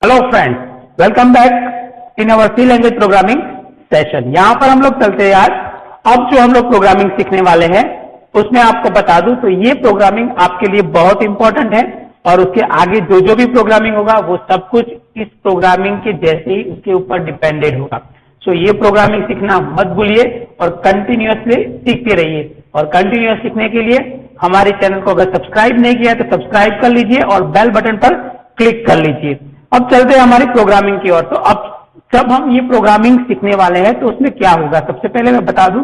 Hello friends, welcome back in our C language programming session. यहाँ पर हम लोग चलते हैं आज। अब जो हम लोग प्रोग्रामिंग सीखने वाले हैं उसमें आपको बता दूं तो ये प्रोग्रामिंग आपके लिए बहुत इंपॉर्टेंट है और उसके आगे जो भी प्रोग्रामिंग होगा वो सब कुछ इस प्रोग्रामिंग के जैसे ही उसके ऊपर डिपेंडेंट होगा। सो ये प्रोग्रामिंग सीखना मत भूलिए और कंटिन्यूअसली सीखते रहिए। और कंटिन्यूअस सीखने के लिए हमारे चैनल को अगर सब्सक्राइब नहीं किया तो सब्सक्राइब कर लीजिए और बेल बटन पर क्लिक कर लीजिए। अब चलते हैं हमारी प्रोग्रामिंग की ओर। तो अब जब हम ये प्रोग्रामिंग सीखने वाले हैं तो उसमें क्या होगा, सबसे पहले मैं बता दूं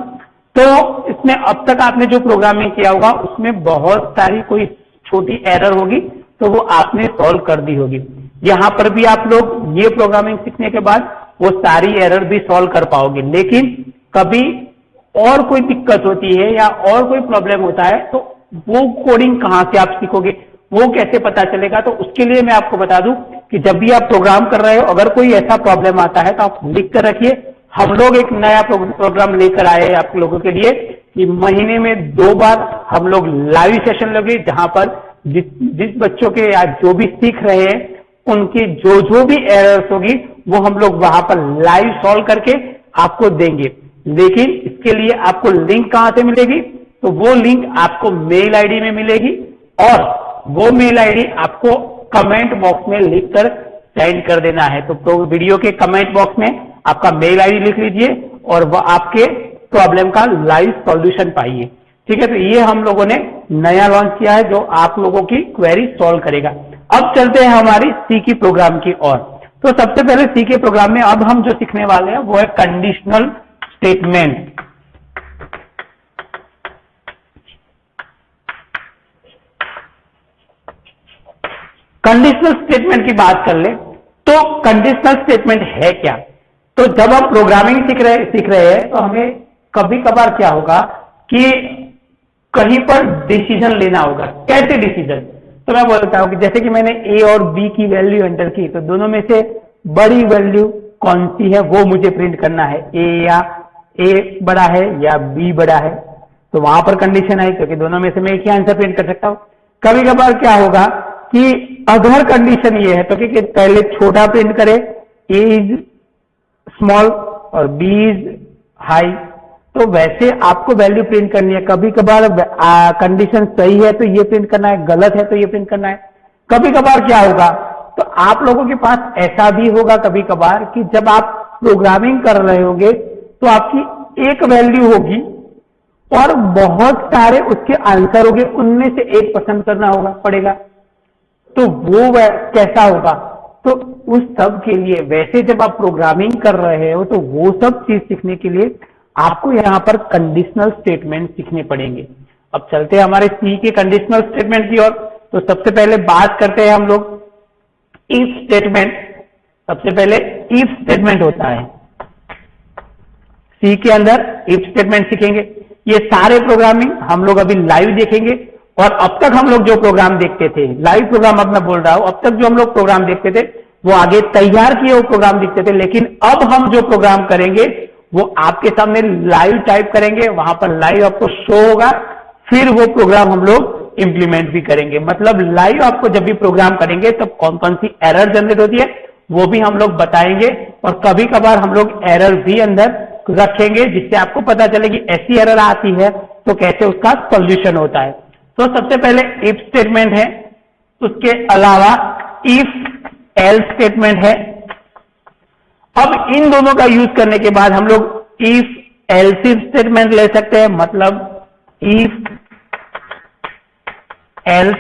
तो इसमें अब तक आपने जो प्रोग्रामिंग किया होगा उसमें बहुत सारी कोई छोटी एरर होगी तो वो आपने सॉल्व कर दी होगी। यहां पर भी आप लोग ये प्रोग्रामिंग सीखने के बाद वो सारी एरर भी सॉल्व कर पाओगे, लेकिन कभी और कोई दिक्कत होती है या और कोई प्रॉब्लम होता है तो वो कोडिंग कहां से आप सीखोगे, वो कैसे पता चलेगा। तो उसके लिए मैं आपको बता दूं कि जब भी आप प्रोग्राम कर रहे हो अगर कोई ऐसा प्रॉब्लम आता है तो आप लिख कर रखिए। हम लोग एक नया प्रोग्राम लेकर आए हैं आप लोगों के लिए कि महीने में 2 बार हम लोग लाइव सेशन लगे जहां पर जिस बच्चों के आज जो भी सीख रहे हैं उनकी जो भी एरर्स होगी वो हम लोग वहां पर लाइव सॉल्व करके आपको देंगे। लेकिन इसके लिए आपको लिंक कहां से मिलेगी, तो वो लिंक आपको मेल आईडी में मिलेगी और वो मेल आईडी आपको कमेंट बॉक्स में लिखकर सेंड कर देना है। तो वीडियो के कमेंट बॉक्स में आपका मेल आईडी लिख लीजिए और वह आपके प्रॉब्लम का लाइव सॉल्यूशन पाइए। ठीक है, तो ये हम लोगों ने नया लॉन्च किया है जो आप लोगों की क्वेरी सॉल्व करेगा। अब चलते हैं हमारी सी की प्रोग्राम की ओर। तो सबसे पहले सी के प्रोग्राम में अब हम जो सीखने वाले हैं वो है कंडीशनल स्टेटमेंट। कंडीशनल स्टेटमेंट की बात कर ले तो कंडीशनल स्टेटमेंट है क्या। तो जब हम प्रोग्रामिंग सीख रहे हैं तो हमें कभी कभार क्या होगा कि कहीं पर डिसीजन लेना होगा। कैसे डिसीजन, तो मैं बोलता हूं कि जैसे कि मैंने ए और बी की वैल्यू एंटर की तो दोनों में से बड़ी वैल्यू कौन सी है वो मुझे प्रिंट करना है, ए बड़ा है या बी बड़ा है। तो वहां पर कंडीशन आई क्योंकि दोनों में से मैं एक ही आंसर प्रिंट कर सकता हूं। कभी कभार क्या होगा कि अगर कंडीशन ये है तो कि पहले छोटा प्रिंट करे, ए इज स्मॉल और बी इज हाई, तो वैसे आपको वैल्यू प्रिंट करनी है। कभी कभार कंडीशन सही है तो ये प्रिंट करना है, गलत है तो ये प्रिंट करना है। कभी कभार क्या होगा तो आप लोगों के पास ऐसा भी होगा कभी कभार कि जब आप प्रोग्रामिंग कर रहे होंगे तो आपकी एक वैल्यू होगी और बहुत सारे उसके आंसर होंगे, उनमें से एक पसंद करना होगा पड़ेगा। तो वो कैसा होगा, तो उस सब के लिए वैसे जब आप प्रोग्रामिंग कर रहे हो तो वो सब चीज सीखने के लिए आपको यहां पर कंडीशनल स्टेटमेंट सीखने पड़ेंगे। अब चलते हैं हमारे सी के कंडीशनल स्टेटमेंट की ओर। तो सबसे पहले बात करते हैं हम लोग इफ स्टेटमेंट। सबसे पहले इफ स्टेटमेंट होता है सी के अंदर, इफ स्टेटमेंट सीखेंगे। ये सारे प्रोग्रामिंग हम लोग अभी लाइव देखेंगे और अब तक हम लोग जो प्रोग्राम देखते थे, लाइव प्रोग्राम अब मैं बोल रहा हूं, अब तक जो हम लोग प्रोग्राम देखते थे वो आगे तैयार किए हुए प्रोग्राम दिखते थे, लेकिन अब हम जो प्रोग्राम करेंगे वो आपके सामने लाइव टाइप करेंगे, वहां पर लाइव आपको शो होगा, फिर वो प्रोग्राम हम लोग इंप्लीमेंट भी करेंगे। मतलब लाइव आपको जब भी प्रोग्राम करेंगे तब कौन कौन सी एरर जनरेट होती है वो भी हम लोग बताएंगे और कभी कभार हम लोग एरर भी अंदर रखेंगे जिससे आपको पता चले कि ऐसी एरर आती है तो कैसे उसका सॉल्यूशन होता है। तो सबसे पहले इफ स्टेटमेंट है, उसके अलावा इफ एल्स स्टेटमेंट है। अब इन दोनों का यूज करने के बाद हम लोग इफ एल्सिफ स्टेटमेंट ले सकते हैं, मतलब इफ एल्स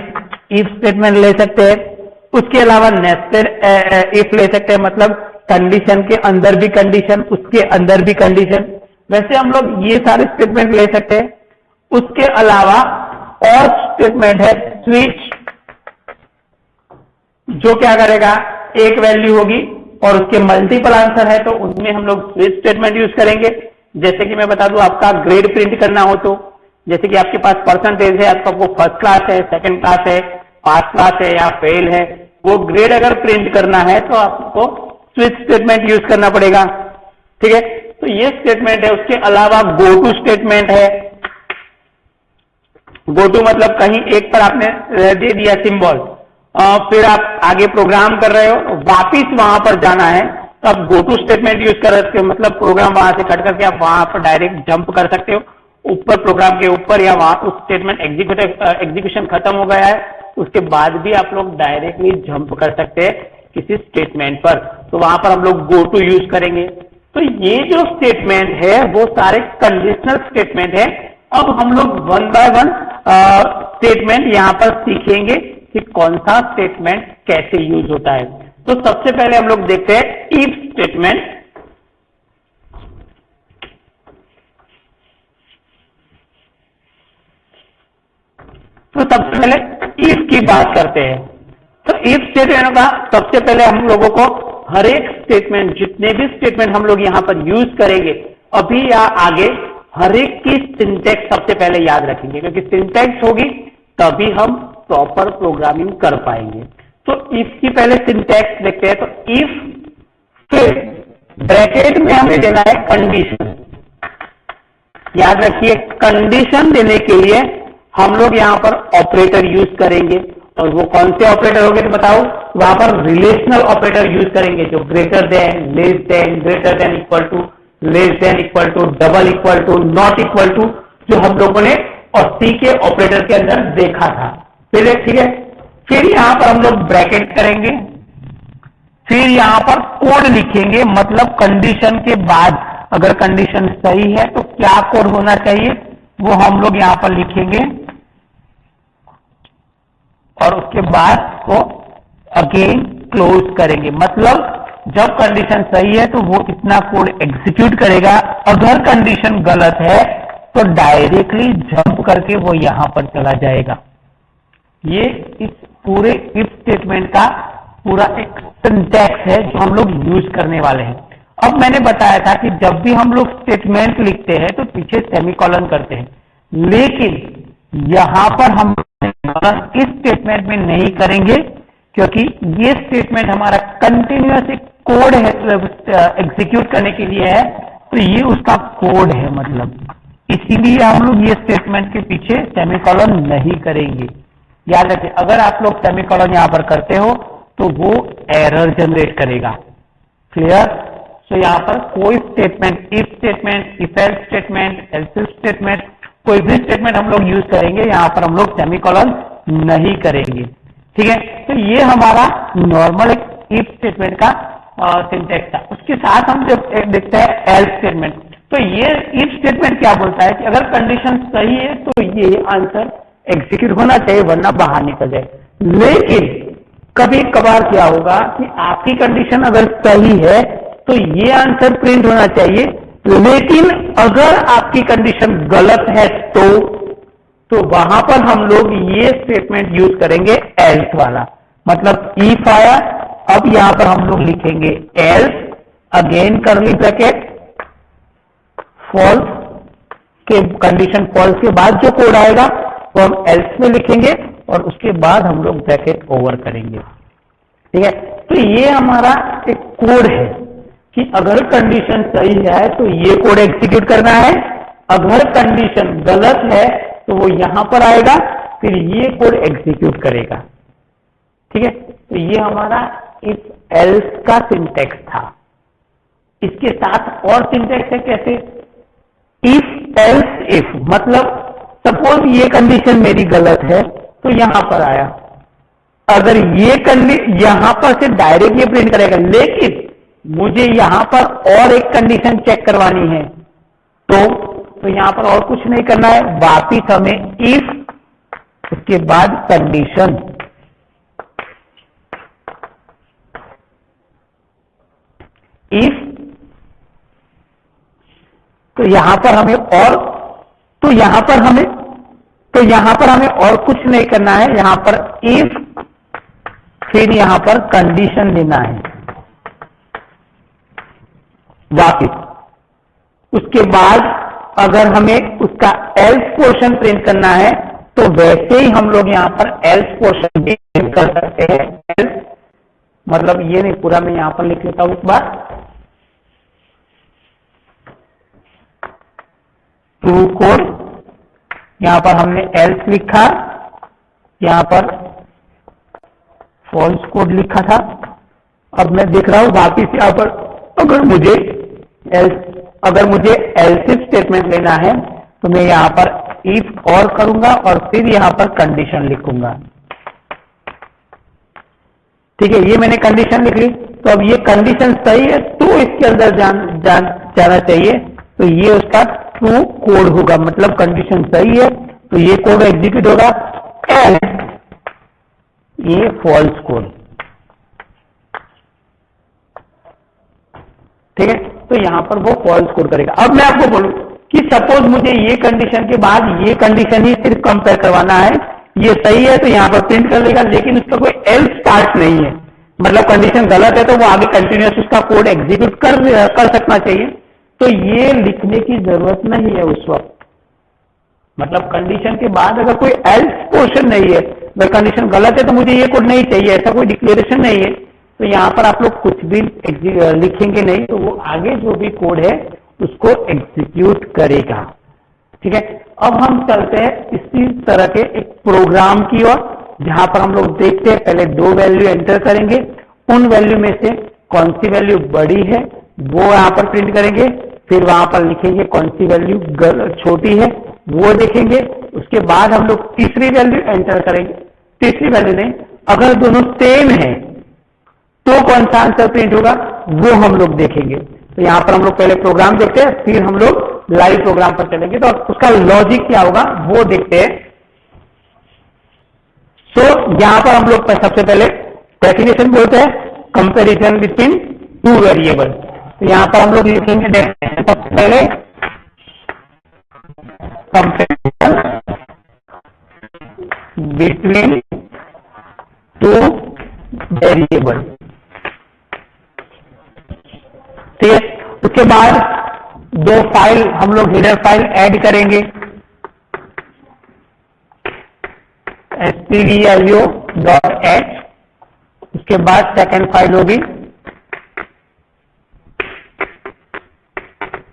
इफ स्टेटमेंट ले सकते हैं। उसके अलावा नेस्टेड इफ ले सकते हैं, मतलब कंडीशन के अंदर भी कंडीशन, उसके अंदर भी कंडीशन। वैसे हम लोग ये सारे स्टेटमेंट ले सकते हैं। उसके अलावा और स्टेटमेंट है स्विच, जो क्या करेगा, एक वैल्यू होगी और उसके मल्टीपल आंसर है तो उनमें हम लोग स्विच स्टेटमेंट यूज करेंगे। जैसे कि मैं बता दूं, आपका ग्रेड प्रिंट करना हो तो जैसे कि आपके पास परसेंटेज है, आपको फर्स्ट क्लास है, सेकंड क्लास है, पास क्लास है या फेल है, वो ग्रेड अगर प्रिंट करना है तो आपको स्विच स्टेटमेंट यूज करना पड़ेगा। ठीक है, तो ये स्टेटमेंट है। उसके अलावा गो टू स्टेटमेंट है। गो टू मतलब कहीं एक पर आपने दे दिया सिंबल, फिर आप आगे प्रोग्राम कर रहे हो, वापिस वहां पर जाना है तो आप गो टू स्टेटमेंट यूज कर सकते हो, मतलब प्रोग्राम वहां से कट करके आप वहां पर डायरेक्ट जंप कर सकते हो ऊपर प्रोग्राम के ऊपर, या वहां उस स्टेटमेंट एग्जीक्यूशन खत्म हो गया है उसके बाद भी आप लोग डायरेक्टली जंप कर सकते हैं किसी स्टेटमेंट पर, तो वहां पर हम लोग गो टू यूज करेंगे। तो ये जो स्टेटमेंट है वो सारे कंडीशनल स्टेटमेंट है। अब हम लोग वन बाय वन स्टेटमेंट यहां पर सीखेंगे कि कौन सा स्टेटमेंट कैसे यूज होता है। तो सबसे पहले हम लोग देखते हैं इफ स्टेटमेंट। तो सबसे पहले इफ की बात करते हैं। तो इफ स्टेटमेंट का सबसे पहले हम लोगों को हर एक स्टेटमेंट, जितने भी स्टेटमेंट हम लोग यहां पर यूज करेंगे अभी या आगे, हर एक की सिंटैक्स सबसे पहले याद रखेंगे, क्योंकि सिंटैक्स होगी तभी हम प्रॉपर प्रोग्रामिंग कर पाएंगे। तो इफ की पहले सिंटैक्स देखते हैं। तो इफ, फिर ब्रैकेट में हमें देना है कंडीशन। याद रखिए कंडीशन देने के लिए हम लोग यहां पर ऑपरेटर यूज करेंगे, और वो कौन से ऑपरेटर होंगे तो बताओ, वहां पर रिलेशनल ऑपरेटर यूज करेंगे, जो greater than, less than, greater than equal to, less than equal to, double equal to, not equal to, जो हम लोगों ने और सी के ऑपरेटर के अंदर देखा था। ठीक है। फिर यहां पर हम लोग ब्रैकेट करेंगे, फिर यहां पर कोड लिखेंगे, मतलब कंडीशन के बाद अगर कंडीशन सही है तो क्या कोड होना चाहिए वो हम लोग यहां पर लिखेंगे, और उसके बाद वो अगेन क्लोज करेंगे। मतलब जब कंडीशन सही है तो वो इतना कोड एग्जीक्यूट करेगा, अगर कंडीशन गलत है तो डायरेक्टली जंप करके वो यहां पर चला जाएगा। ये इस पूरे इफ स्टेटमेंट का पूरा एक सिंटैक्स है जो हम लोग यूज करने वाले हैं। अब मैंने बताया था कि जब भी हम लोग स्टेटमेंट लिखते हैं तो पीछे सेमीकोलन करते हैं, लेकिन यहां पर हम इस स्टेटमेंट में नहीं करेंगे, क्योंकि ये स्टेटमेंट हमारा कंटिन्यूअस एक कोड है एग्जीक्यूट करने के लिए है, तो ये उसका कोड है, मतलब इसीलिए हम लोग ये स्टेटमेंट के पीछे सेमीकोलन नहीं करेंगे। याद रखिए अगर आप लोग सेमीकोलन यहां पर करते हो तो वो एरर जनरेट करेगा। क्लियर? तो यहां पर कोई statement, if statement, if else statement, else if statement, कोई भी स्टेटमेंट हम लोग यूज करेंगे यहां पर हम लोग सेमीकोलन नहीं करेंगे। ठीक है। तो ये हमारा नॉर्मल एक इफ स्टेटमेंट का सिंटैक्स था। उसके साथ हम जब देखते हैं एल्स स्टेटमेंट, तो ये इफ स्टेटमेंट क्या बोलता है कि अगर कंडीशन सही है तो ये आंसर एग्जीक्यूट होना चाहिए, वरना बाहर निकल जाए। लेकिन कभी कभार क्या होगा कि आपकी कंडीशन अगर सही है तो ये आंसर प्रिंट होना चाहिए, लेकिन अगर आपकी कंडीशन गलत है तो वहां पर हम लोग ये स्टेटमेंट यूज करेंगे एल्स वाला। मतलब इफ आया, अब यहां पर हम लोग लिखेंगे else, again curly bracket, false के कंडीशन फॉल्स के बाद जो कोड आएगा वो हम एल्स में लिखेंगे, और उसके बाद हम लोग ब्रैकेट ओवर करेंगे। ठीक है। तो ये हमारा एक कोड है कि अगर कंडीशन सही है तो ये कोड एग्जीक्यूट करना है, अगर कंडीशन गलत है तो वो यहां पर आएगा, फिर ये कोड एग्जीक्यूट करेगा। ठीक है। तो ये हमारा इफ एल्स का सिंटैक्स था। इसके साथ और सिंटैक्स है कैसे, इफ एल्स इफ, मतलब सपोज ये कंडीशन मेरी गलत है तो यहां पर आया, अगर ये कंडीशन यहां पर से डायरेक्ट ये प्रिंट करेगा, लेकिन मुझे यहां पर और एक कंडीशन चेक करवानी है तो यहां पर और कुछ नहीं करना है, वापिस हमें इफ, उसके बाद कंडीशन, इफ, तो यहां पर हमें और कुछ नहीं करना है, यहां पर इफ, फिर यहां पर कंडीशन देना है वापिस। उसके बाद अगर हमें उसका एल्स पोर्शन प्रिंट करना है तो वैसे ही हम लोग यहां पर एल्स पोर्शन भी प्रिंट कर सकते हैं। एल्स मतलब ये नहीं, पूरा मैं यहां पर लिख लेता हूं एक बार, ट्रू कोड, यहां पर हमने एल्स लिखा, यहां पर फॉल्स कोड लिखा था, अब मैं देख रहा हूं वापिस यहाँ पर, अगर मुझे एल्स इफ स्टेटमेंट लेना है तो मैं यहाँ पर इफ और करूंगा और फिर यहाँ पर कंडीशन लिखूंगा। ठीक है, ये मैंने कंडीशन लिख ली। तो अब ये कंडीशन सही है तो इसके अंदर जाना चाहिए, तो ये उसका ट्रू कोड होगा, मतलब कंडीशन सही है तो ये कोड एग्जीक्यूट होगा, एल्स ये फॉल्स कोड। ठीक है, तो यहां पर वो फॉल्स कोड करेगा। अब मैं आपको बोलूं कि सपोज मुझे ये कंडीशन के बाद ये कंडीशन ही सिर्फ कंपेयर करवाना है, ये सही है तो यहां पर प्रिंट कर लेगा, लेकिन उसका कोई एल्स पार्ट नहीं है, मतलब कंडीशन गलत है तो वो आगे कंटिन्यूस उसका कोड एग्जीक्यूट कर सकना चाहिए। तो ये लिखने की जरूरत नहीं है उस वक्त, मतलब कंडीशन के बाद अगर कोई एल्स पोर्शन नहीं है, अगर कंडीशन गलत है तो मुझे ये कोड नहीं चाहिए, ऐसा कोई डिक्लेरेशन नहीं है, तो यहां पर आप लोग कुछ भी लिखेंगे नहीं, तो वो आगे जो भी कोड है उसको एग्जीक्यूट करेगा। ठीक है, अब हम चलते हैं इसी तरह के एक प्रोग्राम की ओर, जहां पर हम लोग देखते हैं पहले दो वैल्यू एंटर करेंगे, उन वैल्यू में से कौन सी वैल्यू बड़ी है वो यहां पर प्रिंट करेंगे, फिर वहां पर लिखेंगे कौन सी वैल्यू छोटी है वो देखेंगे, उसके बाद हम लोग तीसरी वैल्यू एंटर करेंगे। तीसरी वैल्यू नहीं, अगर दोनों सेम है तो कौन सा आंसर प्रिंट होगा वो हम लोग देखेंगे। तो यहां पर हम लोग पहले प्रोग्राम देखते हैं, फिर हम लोग लाइव प्रोग्राम पर चलेंगे, तो उसका लॉजिक क्या होगा वो देखते हैं। तो यहां पर हम लोग सबसे पहले डेफिनेशन बोलते हैं कंपैरिजन बिटवीन टू वेरिएबल। तो यहां पर हम लोग लिखेंगे सबसे पहले कंपैरिजन बिटवीन टू वेरिएबल। ठीक है, उसके बाद दो फाइल हम लोग हेडर फाइल ऐड करेंगे, stdio.h, उसके बाद सेकंड फाइल होगी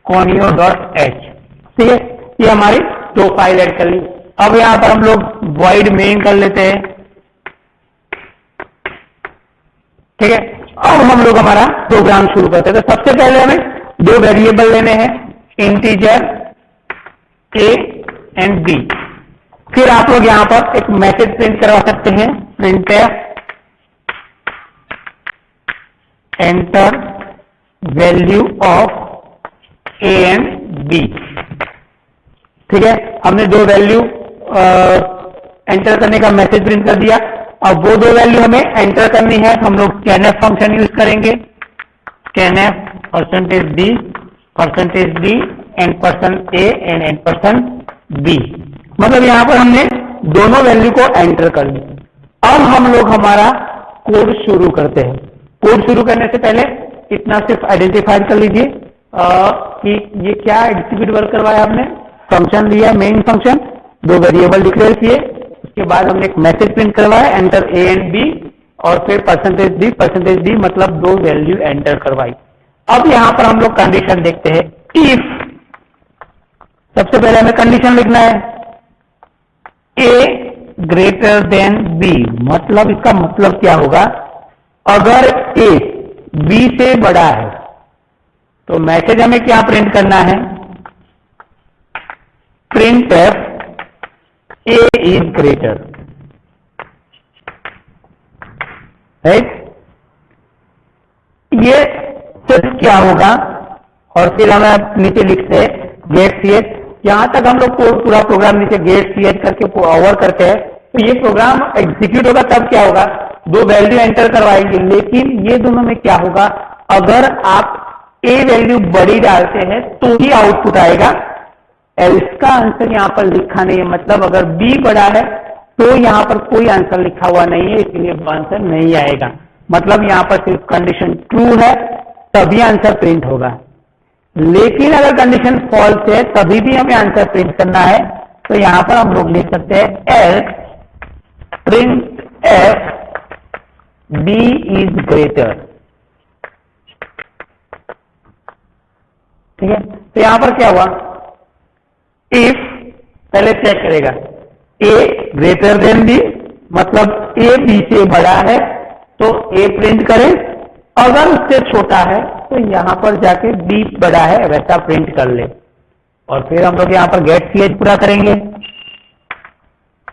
conio.h। ठीक है, ये हमारी दो फाइल ऐड कर ली। अब यहां पर हम लोग void main कर लेते हैं। ठीक है, अब हम लोग हमारा प्रोग्राम शुरू करते हैं। तो सबसे पहले हमें दो वेरिएबल लेने हैं, इंटीजर a एंड b। फिर आप लोग यहां पर एक मैसेज प्रिंट करवा सकते हैं, printf enter value of a and b। ठीक है, हमने दो वैल्यू एंटर करने का मैसेज प्रिंट कर दिया। अब वो दो वैल्यू हमें एंटर करनी है, तो हम लोग scanf फंक्शन यूज करेंगे, scanf %d %d and %a and %b। मतलब यहां पर हमने दोनों वैल्यू को एंटर कर ली। अब हम लोग हमारा कोड शुरू करते हैं। कोड शुरू करने से पहले इतना सिर्फ आइडेंटिफाइड कर लीजिए कि ये क्या एग्जीक्यूट करवाया आपने, फंक्शन लिया मेन फंक्शन, दो वेरिएबल डिक्लेयर किए, उसके बाद हमने एक मैसेज प्रिंट करवाया एंटर a एंड b, और फिर %d मतलब दो वैल्यू एंटर करवाई। अब यहां पर हम लोग कंडीशन देखते हैं, इफ सबसे पहले हमें कंडीशन लिखना है a ग्रेटर देन b, मतलब इसका मतलब क्या होगा, अगर a b से बड़ा है तो मैसेज हमें क्या प्रिंट करना है, printf a is greater, right. ये सिर्फ क्या होगा, और फिर हम नीचे लिखते हैं गेट ch। यहां तक हम लोग पूरा प्रोग्राम नीचे गेट ch करके ओवर करते हैं, तो ये प्रोग्राम एग्जीक्यूट होगा। तब क्या होगा, दो वैल्यू एंटर करवाएंगे, लेकिन ये दोनों में क्या होगा, अगर आप a वैल्यू बड़ी डालते हैं तो ही आउटपुट आएगा, इसका आंसर यहां पर लिखा नहीं है, मतलब अगर b बड़ा है तो यहां पर कोई आंसर लिखा हुआ नहीं है, इसलिए आंसर नहीं आएगा। मतलब यहां पर सिर्फ कंडीशन ट्रू है तभी आंसर प्रिंट होगा, लेकिन अगर कंडीशन फॉल्स है तभी भी हमें आंसर प्रिंट करना है। तो यहां पर हम लोग लिख सकते हैं else printf b is greater। ठीक है, तो यहां पर क्या हुआ, इफ पहले चेक करेगा a ग्रेटर देन b, मतलब a b से बड़ा है तो a प्रिंट करें, अगर उससे छोटा है तो यहां पर जाके बी बड़ा है वैसा प्रिंट कर ले, और फिर हम लोग यहां पर गेट ch पूरा करेंगे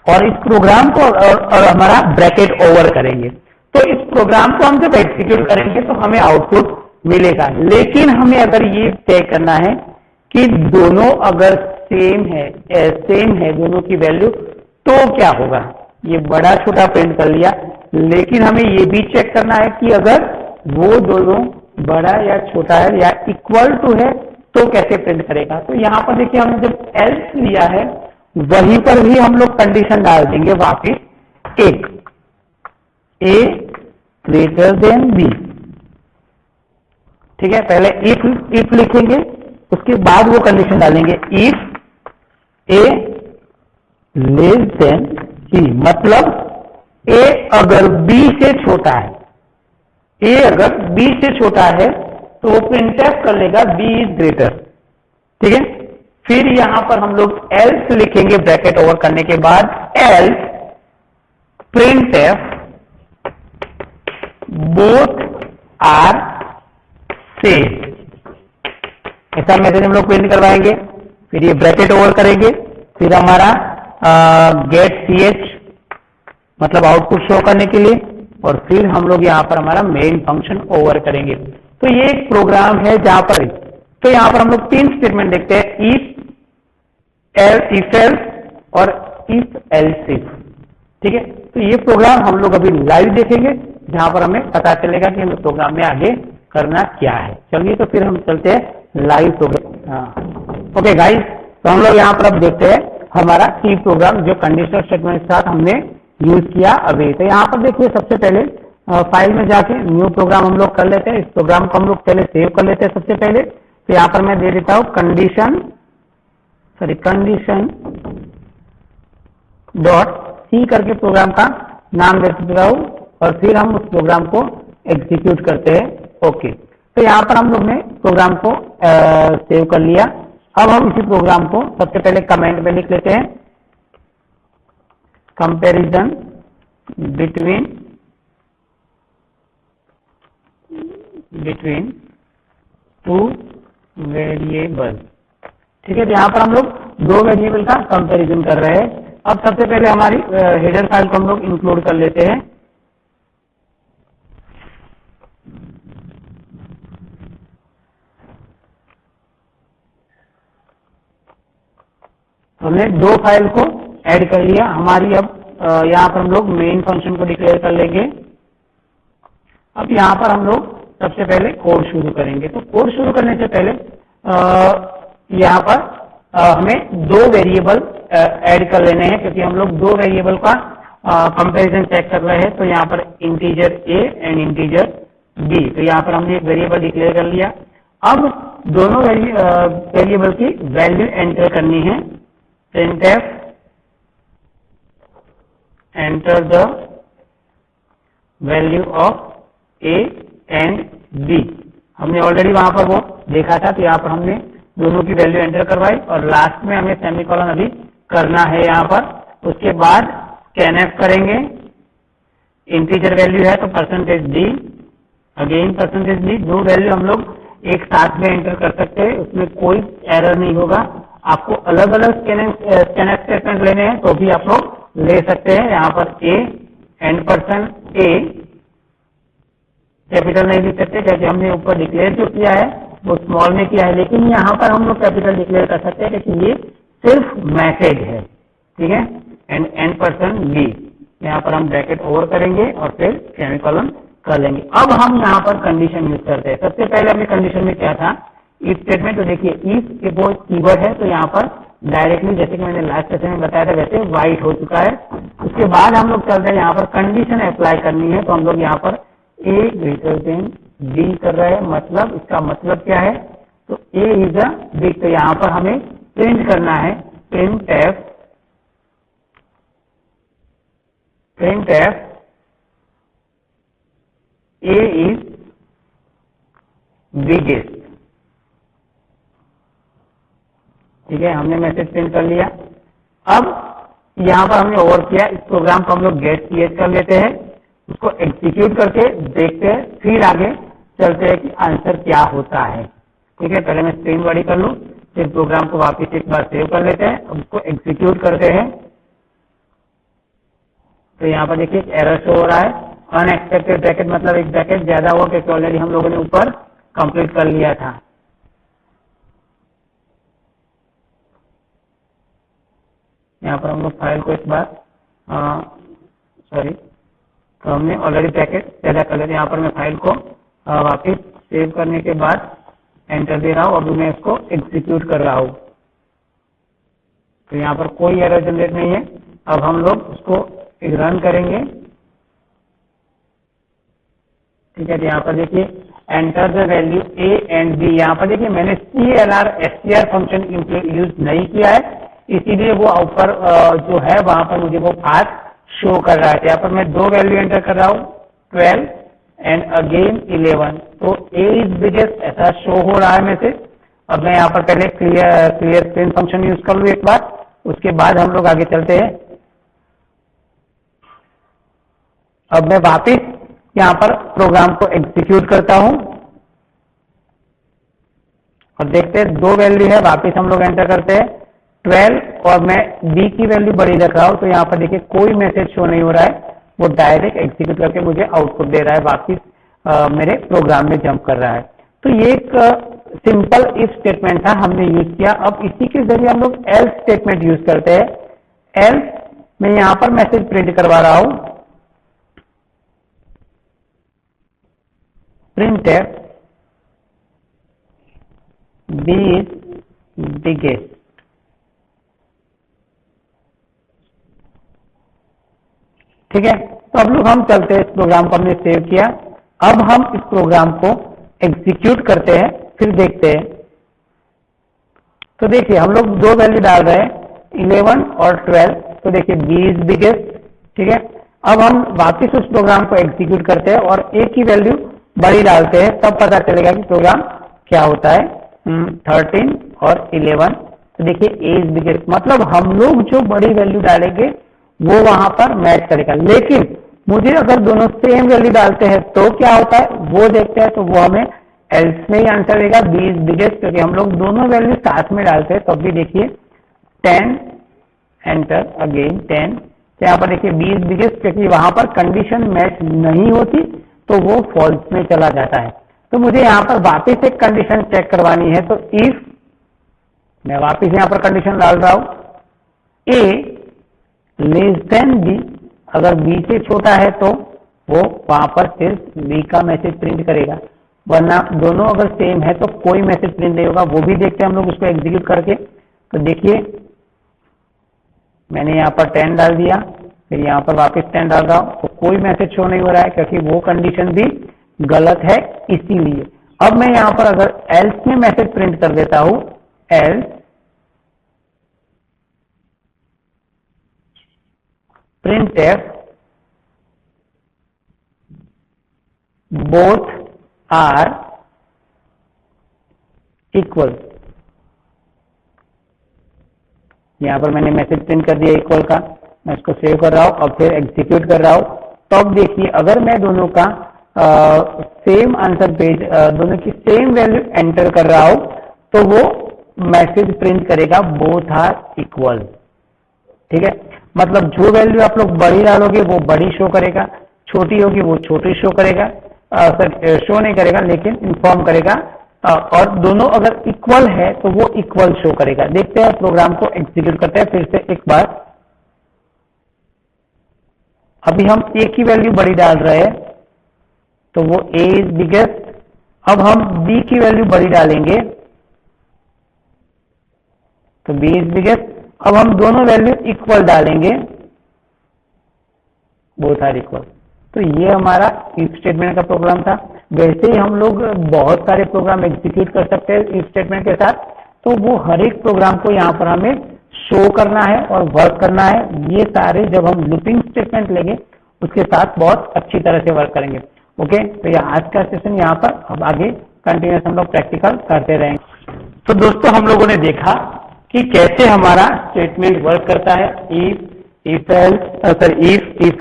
और इस प्रोग्राम को और हमारा ब्रैकेट ओवर करेंगे। तो इस प्रोग्राम को हम जब एग्जीक्यूट करेंगे तो हमें आउटपुट मिलेगा, लेकिन हमें अगर ये तय करना है कि दोनों अगर सेम है दोनों की वैल्यू, तो क्या होगा। ये बड़ा छोटा प्रिंट कर लिया, लेकिन हमें ये भी चेक करना है कि अगर वो दोनों बड़ा या छोटा है या इक्वल टू है तो कैसे प्रिंट करेगा। तो यहाँ पर देखिए हमने जब एल्स लिया है वहीं पर भी हम लोग कंडीशन डाल देंगे वापिस एक, ए ग्रेटर देन बी। ठीक है, पहले इफ लिखेंगे, उसके बाद वो कंडीशन डालेंगे if A less than B, मतलब ए अगर बी से छोटा है, ए अगर बी से छोटा है तो वो प्रिंटफ कर लेगा बी इज ग्रेटर। ठीक है, फिर यहां पर हम लोग एल्स लिखेंगे ब्रैकेट ओवर करने के बाद, else printf both are same, ऐसा मैसेज हम लोग प्रिंट करवाएंगे। फिर ये ब्रैकेट ओवर करेंगे, फिर हमारा गेट ch मतलब आउटपुट शो करने के लिए, और फिर हम लोग यहाँ पर हमारा मेन फंक्शन ओवर करेंगे। तो ये एक प्रोग्राम है जहां पर, तो यहां पर हम लोग 3 स्टेटमेंट देखते हैं, इफ एल्स और इफ एल्स इफ। ठीक है, तो ये प्रोग्राम हम लोग अभी लाइव देखेंगे जहां पर हमें पता चलेगा कि हमें प्रोग्राम में आगे करना क्या है। चलिए तो फिर हम चलते हैं लाइव प्रोग्राम। ओके गाइस, तो हम लोग यहाँ पर अब देखते हैं हमारा सी प्रोग्राम जो कंडीशनल स्टेटमेंट के साथ हमने यूज किया अभी। तो यहाँ पर देखिए सबसे पहले फाइल में जाके न्यू प्रोग्राम हम लोग कर लेते हैं। इस प्रोग्राम को हम लोग पहले सेव कर लेते हैं सबसे पहले। तो यहाँ पर मैं दे देता हूँ कंडीशन डॉट सी करके प्रोग्राम का नाम दे देता हूँ, और फिर हम उस प्रोग्राम को एग्जीक्यूट करते हैं। ओके, तो यहाँ पर हम लोग ने प्रोग्राम को सेव कर लिया। अब हम इसी प्रोग्राम को सबसे पहले कमेंट में लिख लेते हैं, कंपैरिजन बिटवीन टू वेरिएबल। ठीक है, तो यहाँ पर हम लोग 2 वेरिएबल का कंपैरिजन कर रहे हैं। अब सबसे पहले हमारी हेडर फाइल को हम लोग इंक्लूड कर लेते हैं। हमने 2 फाइल को ऐड कर लिया हमारी। अब यहाँ पर हम लोग मेन फंक्शन को डिक्लेयर कर लेंगे। अब यहाँ पर हम लोग सबसे पहले कोड शुरू करेंगे। तो कोड शुरू करने से पहले यहाँ पर हमें 2 वेरिएबल ऐड कर लेने हैं, क्योंकि हम लोग 2 वेरिएबल का कंपैरिजन चेक कर रहे हैं। तो यहाँ पर integer a and integer b, तो यहाँ पर हमने एक वेरिएबल डिक्लेयर कर लिया। अब दोनों वेरिएबल की वैल्यू एंटर करनी है। printf enter the value of a and b। हमने ऑलरेडी वहां पर वो देखा था, तो यहाँ पर हमने दोनों की वैल्यू एंटर करवाई, और लास्ट में हमें सेमीकोलन अभी करना है यहाँ पर। उसके बाद scanf करेंगे, इंटीजर वैल्यू है तो %d, अगेन %d। 2 वैल्यू हम लोग एक साथ में एंटर कर सकते हैं, उसमें कोई एरर नहीं होगा। आपको अलग अलग स्कैनफ स्टेटमेंट लेने हैं तो भी आप लोग ले सकते हैं। यहाँ पर a एंड %a कैपिटल नहीं लिख सकते, क्योंकि हमने ऊपर डिक्लेयर जो किया है वो स्मॉल में किया है, लेकिन यहाँ पर हम लोग कैपिटल डिक्लेयर कर सकते हैं, क्योंकि ये सिर्फ मैसेज है। ठीक है, एंड %b, यहाँ पर हम ब्रैकेट ओवर करेंगे और फिर सेमीकोलन कर लेंगे। अब हम यहाँ पर कंडीशन यूज करते हैं। सबसे पहले हमने कंडीशन में क्या था, इफ स्टेटमेंट। तो देखिए इफ एक वो कीवर्ड है, तो यहाँ पर डायरेक्टली जैसे कि मैंने लास्ट सेशन में बताया था वैसे व्हाइट हो चुका है। उसके बाद हम लोग चलते हैं, यहाँ पर कंडीशन अप्लाई करनी है। तो हम लोग यहाँ पर a ग्रेटर देन b कर रहे हैं। मतलब इसका मतलब क्या है, तो a इज अ बिग। तो यहाँ पर हमें प्रिंट करना है printf a is biggest। ठीक है, हमने मैसेज प्रिंट कर लिया। अब यहाँ पर हमने ओवर किया, इस प्रोग्राम को हम लोग गेट ch कर लेते हैं, उसको एग्जीक्यूट करके देखते हैं, फिर आगे चलते हैं कि आंसर क्या होता है। ठीक है, पहले मैं स्क्रीन बड़ी कर लूं, फिर प्रोग्राम को वापस एक बार सेव कर लेते हैं, उसको एग्जीक्यूट करते हैं। तो यहाँ पर देखिए एक एरर शो हो रहा है, अनएक्सपेक्टेड ब्रैकेट, मतलब एक ब्रैकेट ज्यादा हुआ क्योंकि ऑलरेडी हम लोगों ने ऊपर कंप्लीट कर लिया था। यहाँ पर हम लोग फाइल को एक बार तो हमने ऑलरेडी ब्रैकेट ज्यादा कर लिया। यहाँ पर मैं फाइल को वापस सेव करने के बाद एंटर दे रहा हूँ, अभी मैं इसको एग्जीक्यूट कर रहा हूँ। तो यहाँ पर कोई एरर जनरेट नहीं है। अब हम लोग उसको रन करेंगे। ठीक है, तो यहाँ पर देखिए enter the value A and B. यहाँ पर देखिए मैंने CLR STR फंक्शन यूज नहीं किया है, इसीलिए वो ऊपर जो है वहां पर मुझे वो पाथ शो कर रहा है। यहाँ पर मैं 2 वैल्यू एंटर कर रहा हूँ, 12 एंड अगेन 11। तो ए इज बिगेस्ट ऐसा शो हो रहा है मैसेज। अब मैं यहाँ पर पहले क्लियर स्क्रीन फंक्शन यूज कर लूँ एक बार, उसके बाद हम लोग आगे चलते हैं। अब मैं वापिस यहाँ पर प्रोग्राम को एग्जीक्यूट करता हूं और देखते हैं 2 वैल्यू है, वापिस हम लोग एंटर करते हैं 12 और मैं बी की वैल्यू बड़ी रख रहा हूं। तो यहाँ पर देखिए कोई मैसेज शो नहीं हो रहा है, वो डायरेक्ट एग्जीक्यूट करके मुझे आउटपुट दे रहा है, वापिस मेरे प्रोग्राम में जंप कर रहा है। तो ये एक सिंपल इफ स्टेटमेंट था, हमने यूज किया। अब इसी के जरिए हम लोग एल्स स्टेटमेंट यूज करते हैं। एल्स मैं यहाँ पर मैसेज प्रिंट करवा रहा हूं, printf b is biggest। ठीक है, तो अब लोग हम चलते हैं, इस प्रोग्राम को हमने सेव किया। अब हम इस प्रोग्राम को एग्जीक्यूट करते हैं, फिर देखते हैं। तो देखिए हम लोग 2 वैल्यू डाल रहे हैं, 11 और 12। तो देखिए b is biggest। ठीक है, अब हम वापस उस प्रोग्राम को एग्जीक्यूट करते हैं और a की वैल्यू बड़ी डालते हैं, तब पता चलेगा कि प्रोग्राम क्या होता है। 13 और 11। तो देखिए ए इज बिगेस्ट, मतलब हम लोग जो बड़ी वैल्यू डालेंगे वो वहां पर मैच करेगा। लेकिन मुझे अगर दोनों सेम वैल्यू डालते हैं तो क्या होता है वो देखते हैं। तो वो हमें एल्स में ही आंसर देगा, बी इज बिगेस्ट, क्योंकि हम लोग दोनों वैल्यू साथ में डालते हैं। तो अभी देखिए 10 एंटर अगेन 10। तो यहाँ पर देखिए बी इज बिगेस्ट, क्योंकि वहां पर कंडीशन मैच नहीं होती तो वो फॉल्स में चला जाता है। तो मुझे यहाँ पर वापस एक कंडीशन चेक करवानी है। तो इफ मैं वापस यहाँ पर कंडीशन डाल रहा हूं, ए लेस देन बी, अगर बी से छोटा है तो वो वहां पर सिर्फ बी का मैसेज प्रिंट करेगा, वरना दोनों अगर सेम है तो कोई मैसेज प्रिंट नहीं होगा। वो भी देखते हैं हम लोग उसको एग्जीक्यूट करके। तो देखिए मैंने यहाँ पर 10 डाल दिया, फिर यहाँ पर वापस 10 डाल रहा हूं, तो कोई मैसेज शो नहीं हो रहा है क्योंकि वो कंडीशन भी गलत है, इसीलिए। अब मैं यहाँ पर अगर एल्स में मैसेज प्रिंट कर देता हूं, else printf both are equal। यहां पर मैंने मैसेज प्रिंट कर दिया इक्वल का, मैं इसको सेव कर रहा हूं और फिर एग्जीक्यूट कर रहा हूं। तो अब देखिए अगर मैं दोनों का सेम आंसर पेज, दोनों की सेम वैल्यू एंटर कर रहा हूं तो वो मैसेज प्रिंट करेगा बोथ आर इक्वल। ठीक है, मतलब जो वैल्यू आप लोग बड़ी डालोगे वो बड़ी शो करेगा, छोटी होगी वो छोटी शो करेगा, शो नहीं करेगा लेकिन इन्फॉर्म करेगा। और दोनों अगर इक्वल है तो वो इक्वल शो करेगा। देखते हैं प्रोग्राम को एग्जीक्यूट करते हैं फिर से एक बार। अभी हम ए की वैल्यू बड़ी डाल रहे हैं तो वो ए इज बिगेस्ट। अब हम बी की वैल्यू बड़ी डालेंगे तो बी इज बिगेस्ट। अब हम दोनों वैल्यू इक्वल डालेंगे, बोथ आर इक्वल। तो ये हमारा इफ स्टेटमेंट का प्रोग्राम था। वैसे ही हम लोग बहुत सारे प्रोग्राम एग्जीक्यूट कर सकते हैं इफ स्टेटमेंट के साथ। तो वो हर एक प्रोग्राम को यहाँ पर हमें शो करना है और वर्क करना है। ये सारे जब हम लूपिंग स्टेटमेंट लेंगे उसके साथ बहुत अच्छी तरह से वर्क करेंगे। ओके, तो ये आज का सेशन यहाँ पर, अब आगे कंटिन्यूस हम लोग प्रैक्टिकल करते रहेंगे। तो दोस्तों हम लोगों ने देखा कि कैसे हमारा स्टेटमेंट वर्क करता है, इफ, इफ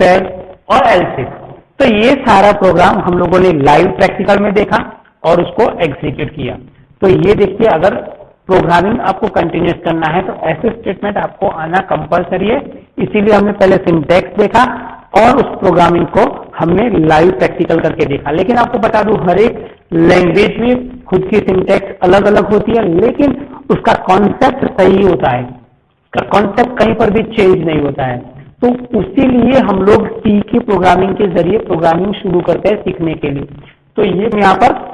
एल्स और एल्स इफ। तो ये सारा प्रोग्राम हम लोगों ने लाइव प्रैक्टिकल में देखा और उसको एग्जीक्यूट किया। तो ये देखिए, अगर प्रोग्रामिंग आपको कंटिन्यूस करना है तो ऐसे स्टेटमेंट आपको आना कंपलसरी है। इसीलिए हमने पहले सिंटैक्स देखा और उस प्रोग्रामिंग को हमने लाइव प्रैक्टिकल करके देखा। लेकिन आपको बता दूं, हर एक लैंग्वेज में खुद की सिंटैक्स अलग अलग होती है, लेकिन उसका कॉन्सेप्ट सही होता है, उसका कॉन्सेप्ट कहीं पर भी चेंज नहीं होता है। तो उसीलिए हम लोग सी के प्रोग्रामिंग के जरिए प्रोग्रामिंग शुरू करते हैं सीखने के लिए। तो ये यहाँ पर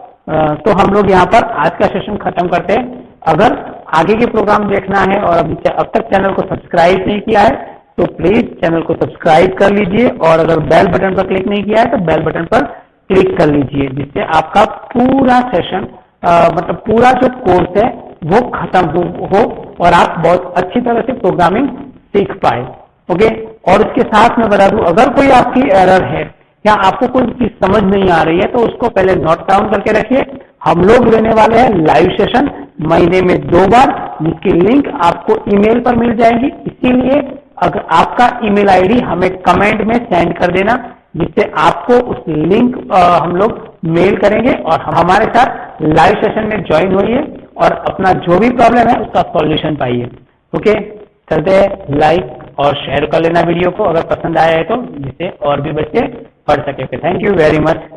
तो हम लोग यहाँ पर आज का सेशन खत्म करते हैं। अगर आगे के प्रोग्राम देखना है और अभी अब तक चैनल को सब्सक्राइब नहीं किया है तो प्लीज चैनल को सब्सक्राइब कर लीजिए, और अगर बेल बटन पर क्लिक नहीं किया है तो बेल बटन पर क्लिक कर लीजिए, जिससे आपका पूरा सेशन मतलब पूरा जो कोर्स है वो खत्म हो और आप बहुत अच्छी तरह से प्रोग्रामिंग सीख पाए। ओके, और इसके साथ में बता दूं, अगर कोई आपकी एरर है या आपको कोई चीज समझ नहीं आ रही है तो उसको पहले नोट डाउन करके रखिए। हम लोग लेने वाले हैं लाइव सेशन महीने में 2 बार, जिसकी लिंक आपको ईमेल पर मिल जाएगी। इसीलिए अगर आपका ईमेल आईडी हमें कमेंट में सेंड कर देना, जिससे आपको उस लिंक हम लोग मेल करेंगे और हमारे साथ लाइव सेशन में ज्वाइन होइए और अपना जो भी प्रॉब्लम है उसका सॉल्यूशन पाइए। ओके, चलते हैं। लाइक और शेयर कर लेना वीडियो को अगर पसंद आया है तो, जिससे और भी बच्चे पढ़ सके। Thank you very much.